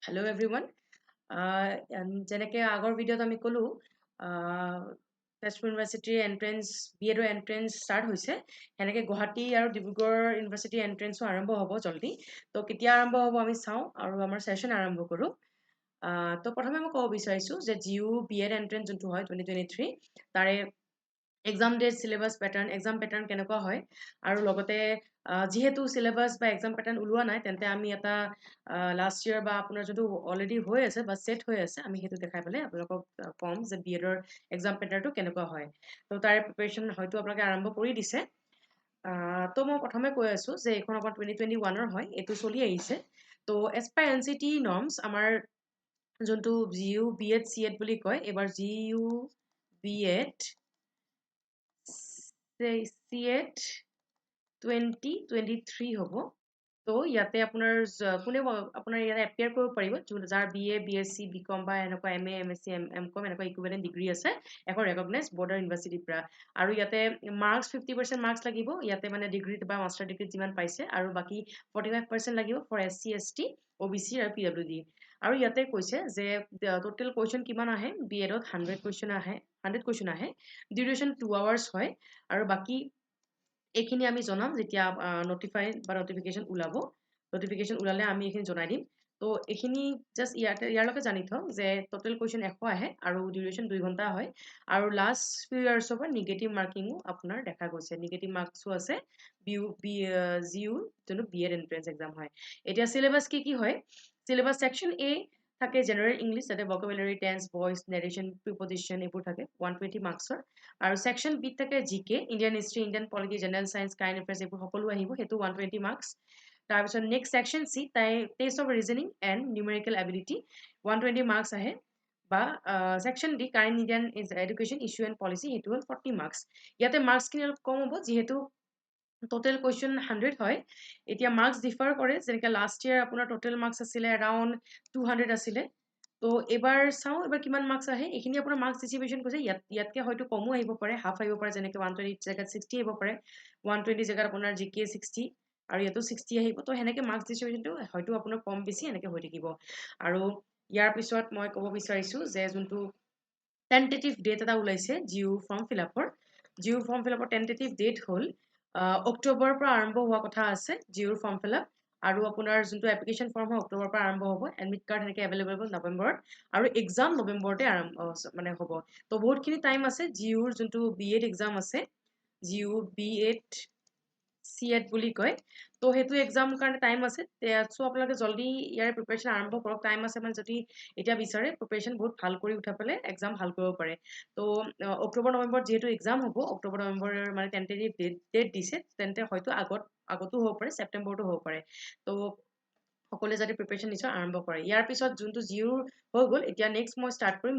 Hello everyone. যেনেকে আগৰ ভিডিঅ'ত আমি ক'লো তেজপুৰ ইউনিভাৰ্চিটিৰ B.Ed এন্ট্ৰেন্স ষ্টাৰ্ট হৈছে সেনেকে গুৱাহাটী আৰু ডিব্ৰুগড় ইউনিভাৰ্চিটিৰ এন্ট্ৰেন্সো আৰম্ভ হ'ব জলদি তো কেতিয়া আৰম্ভ হ'ব আমি চাওঁ আৰু আমাৰ সেশন আৰম্ভ কৰোঁ তো প্ৰথমে মই ক'ব বিচাৰিছোঁ যে B.Ed এন্ট্ৰেন্স যোনটো হয় 2023 তাৰে exam date syllabus exam pattern কেনেকুৱা হয় আৰু লগতে যেহেতু সিলেবাস বা এক্সাম পেটাৰ্ণ ওলোৱা নাই তেন্তে আমি এটা লাষ্ট ইয়াৰ বা আপোনাৰ যোনটো অলৰেডি হৈ আছে বা সেট হৈ আছে আমি সেইটো দেখাই পেলাই আপোনালোকক ক'ম যে B.Edৰ এক্সাম পেটাৰ্ণটো কেনেকুৱা হয় তো তাৰে প্ৰিপাৰেশ্যন হয়তো আপোনালোকে আৰম্ভ কৰি দিছে তো মই প্ৰথমে কৈ আছোঁ যে এইখন আপোনাৰ 2021ৰ হয় এইটো চলি আহিছে তো এজ পাৰ NCT নৰ্মছ আমাৰ যোনটো B.Ed C.Ed বুলি কয় এইবাৰ B.Ed C.Ed 2023 হ'ব তো ইয়াতে আপোনাৰ কোনে আপোনাৰ ইয়াতে এপিয়াৰ কৰিব পাৰিব যাৰ BA BSc BCom বা এনেকুৱা MA MSc MCom এনেকুৱা ইকুইভেলেন্ট ডিগ্ৰী আছে এখন ৰেকগনাইজ বৰ্ডাৰ ইউনিভাৰ্চিটিৰ পৰা আৰু ইয়াতে মাৰ্কছ 50% মাৰ্কছ লাগিব ইয়াতে মানে ডিগ্ৰীত বা মাষ্টাৰ ডিগ্ৰীত যিমান পাইছে আৰু বাকী 45% লাগিব ফৰ SC ST OBC আৰু PWD আৰু ইয়াতে কৈছে যে টোটেল কুৱেশ্যন কিমান আহে B.Edত 100 কুৱেশ্যন আহে ডিউৰেশ্যন 2 আৱাৰ্ছ হয় আৰু বাকী এইখিনি আমি জনাম যেতিয়া নটিফিকেশ্যন ওলাব নটিফিকেশ্যন ওলালে আমি এইখিনি জনাই দিম তো এইখিনি জাষ্ট ইয়াৰলৈকে জানি থওক যে টোটেল কুৱেশ্যন 100 আহে আৰু ডিউৰেশ্যন 2 ঘণ্টা হয় আৰু লাষ্ট ফিউ ইয়াৰ্ছৰ পৰা নিগেটিভ মাৰ্কিঙো আপোনাৰ দেখা গৈছে নিগেটিভ মাৰ্কছো আছে যোনটো B.Ed এন্ট্ৰেন্স এক্সাম হয় এতিয়া চিলেবাছ কি হয় চিলেবাছ ছেকশ্যন A থাকে জেনাৰেল ইংলিছ তাতে ভকেবুলাৰী টেন্স ভইচ নেৰেশ্যন প্ৰিপজিশ্যন এইবোৰ থাকে 120 মাৰ্কছৰ আৰু ছেকশ্যন B থাকে GK Indian history Indian polity general science current affairs এইবোৰ সকলো আহিব সেইটো 120 মাৰ্কছ তাৰপিছত next section C taste of reasoning and numerical ability 120 marks আহে বা section D current Indian education issue and policy সেইটো হ'ল 40 মাৰ্কছ ইয়াতে মাৰ্কছখিনি অলপ কম হ'ব যিহেতু টোটেল কুৱেশ্যন 100 হয় এতিয়া মাৰ্কছ ডিফাৰ কৰে যেনেকৈ লাষ্ট ইয়াৰ আপোনাৰ টোটেল মাৰ্কছ আছিলে এৰাউণ্ড 200 আছিলে তো এবাৰ চাওঁ এবাৰ কিমান মাৰ্কছ আহে এইখিনি আপোনাৰ মাৰ্কছ ডিষ্ট্ৰিবিউশ্যন কৈছে ইয়াতকৈ হয়তো কমো আহিব পাৰে হাফ আহিব পাৰে যেনেকৈ 120 জেগাত 60 আহিব পাৰে 120 জেগাত আপোনাৰ GK 60 আৰু ইয়াতো 60 আহিব তো সেনেকৈ মাৰ্কছ ডিষ্ট্ৰিবিউশ্যনটো হয়তো আপোনাৰ কম বেছি এনেকৈ হৈ থাকিব আৰু ইয়াৰ পিছত মই ক'ব বিচাৰিছোঁ যে যোনটো টেণ্টেটিভ ডেট এটা ওলাইছে জিঅ' ফৰ্ম ফিল আপৰ টেণ্টেটিভ ডেট হ'ল অক্টোবৰৰ পৰা আৰম্ভ হোৱা কথা আছে জিঅ'ৰ ফৰ্ম ফিল আপ আৰু আপোনাৰ যোনটো এপ্লিকেশ্যন ফৰ্ম হয় অক্টোবৰৰ পৰা আৰম্ভ হ'ব এডমিট কাৰ্ড সেনেকৈ এভেইলেবল হ'ব নৱেম্বৰত আৰু এক্সাম নৱেম্বৰতে মানে হ'ব তো বহুতখিনি টাইম আছে জিঅ'ৰ যোনটো B.Ed এক্সাম আছে B.Ed C.Ed বুলি কয় তো সেইটো এক্সাম কাৰণে টাইম আছে চ' আপোনালোকে জল্দি ইয়াৰে প্ৰিপাৰেশ্যন আৰম্ভ কৰক টাইম আছে মানে যদি এতিয়া বিচাৰে প্ৰিপাৰেশ্যন বহুত ভাল কৰি উঠাই পেলাই এক্সাম ভাল কৰিব পাৰে তো অক্টোবৰ নৱেম্বৰত যিহেতু এক্সাম হ'ব অক্টোবৰ নৱেম্বৰৰ মানে টেণ্টেটিভ ডেট দিছে তেন্তে হয়তো আগতো হ'ব পাৰে ছেপ্টেম্বৰতো হ'ব পাৰে তো সকলোৱে যাতে প্ৰিপাৰেশ্যন নিশ্চয় আৰম্ভ কৰে ইয়াৰ পিছত যোনটো জিঅ'ৰ হৈ গ'ল এতিয়া নেক্সট মই ষ্টাৰ্ট কৰিম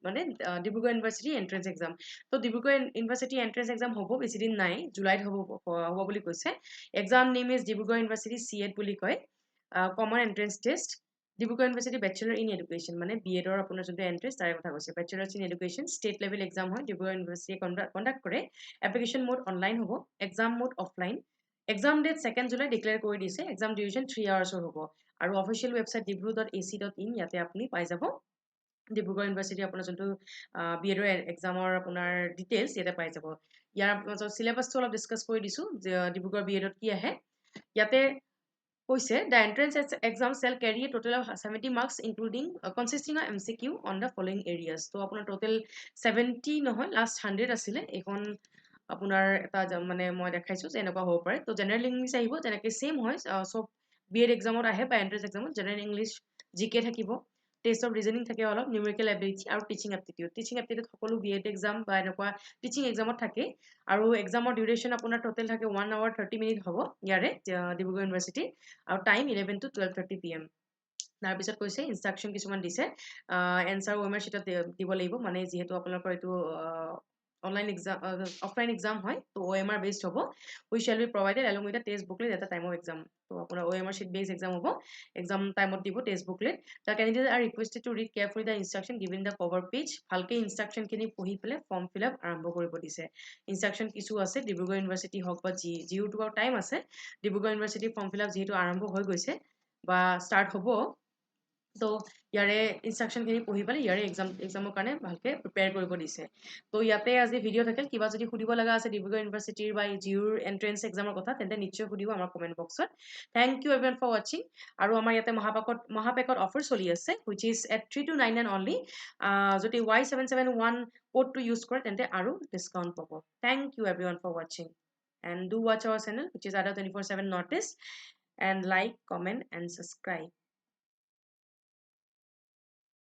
মানে ডিব্ৰুগড় ইউনিভাৰ্চিটি এন্ট্ৰেন্স এক্সাম তো ডিব্ৰুগড় ইউনিভাৰ্চিটি এন্ট্ৰেন্স এক্সাম হ'ব বেছি দিন নাই জুলাইত হ'ব বুলি কৈছে exam name is Dibrugarh university C.Ed বুলি কয় common entrance test Dibrugarh university bachelor in education মানে B.Edৰ আপোনাৰ যোনটো এন্ট্ৰেন্স তাৰে কথা কৈছে bachelors in education state level exam হয় ডিব্ৰুগড় ইউনিভাৰ্চিটিয়ে কণ্ডাক্ট কৰে এপ্লিকেশ্যন মোড অনলাইন হ'ব exam mode offline exam date 2 July declare কৰি দিছে এক্সাম ডিউৰেশ্যন 3 আৱাৰ্ছৰ হ'ব আৰু অফিচিয়েল ৱেবছাইট dibru.ac.in ইয়াতে আপুনি পাই যাব ডিব্ৰুগড় ইউনিভাৰ্চিটি আপোনাৰ যোনটো B.Edৰ এক্সামৰ আপোনাৰ ডিটেইলছ ইয়াতে পাই যাব ইয়াৰ চিলেবাছটো অলপ ডিছকাছ কৰি দিছোঁ যে ডিব্ৰুগড় B.Edত কি আহে ইয়াতে কৈছে the entrance exam shall carry total of 70 marks consisting of MCQ on the following areas তো আপোনাৰ টোটেল 70 নহয় লাষ্ট 100 আছিলে এইখন আপোনাৰ এটা মানে মই দেখাইছোঁ যে এনেকুৱা হ'ব পাৰে তো জেনেৰেল ইংলিছ আহিব যেনেকৈ ছেম হয় চব B.Ed এক্সামত আহে বা এন্ট্ৰেন্স এক্সামত জেনেৰেল ইংলিছ GK থাকিব টেষ্ট অফ ৰিজনিং থাকে অলপ নিউমেৰিকেল এবিলিটি আৰু টিচিং এপ্টিটিউড সকলো B.Ed এক্সাম বা এনেকুৱা টিচিং এক্সামত থাকে আৰু এক্সামৰ ডিউৰেশ্যন আপোনাৰ টোটেল থাকে 1 hour 30 minute হ'ব ইয়াৰে ডিব্ৰুগড় ইউনিভাৰ্চিটি আৰু টাইম 11 to 12:30 PM তাৰপিছত কৈছে ইনষ্ট্ৰাকশ্যন কিছুমান দিছে এনচাৰ OMR শ্বীটত দিব লাগিব মানে যিহেতু আপোনালোকৰ এইটো অফলাইন এক্সাম হয় তো OMR বেছড হ'ব which shall be provided along with the test booklet at the time of exam তো আপোনাৰ OMR শ্বীট বেছড এক্সাম হ'ব এক্সাম টাইমত দিব test booklet the candidate are requested to read carefully the instruction given the cover page ভালকৈ ইনষ্ট্ৰাকশ্যনখিনি পঢ়ি পেলাই form fill up আৰম্ভ কৰিব দিছে ইনষ্ট্ৰাকশ্যন কিছু আছে ডিব্ৰুগড় ইউনিভাৰ্চিটি হওক বা জিঅ'টো আৰু টাইম আছে Dibrugarh university form fill up যিহেতু আৰম্ভ হৈ গৈছে বা ষ্টাৰ্ট হ'ব তো ইয়াৰে ইনষ্ট্ৰাকশ্যনখিনি পঢ়ি পেলাই ইয়াৰে এক্সামৰ কাৰণে ভালকৈ প্ৰিপেয়াৰ কৰিব দিছে। তো ইয়াতে আজি ভিডিঅ' থাকিল। কিবা যদি সুধিব লগা আছে ডিব্ৰুগড় ইউনিভাৰ্চিটিৰ বা জিউৰ এণ্ট্ৰেন্স এক্সামৰ কথা তেন্তে নিশ্চয় সুধিব আমাৰ কমেণ্ট বক্সত। থেংক ইউ এভৰিৱান ফৰ ৱাচিং। আৰু আমাৰ ইয়াতে মহাপেকত অফাৰ চলি আছে হুইচ ইজ এট 3299 অনলি। যদি Y771 কোডটো ইউজ কৰে তেন্তে আৰু ডিছকাউণ্ট পাব। থেংক ইউ এভৰিৱান ফৰ ৱাচিং and do watch our channel which is Ada 24/7 Notice and like, comment and subscribe.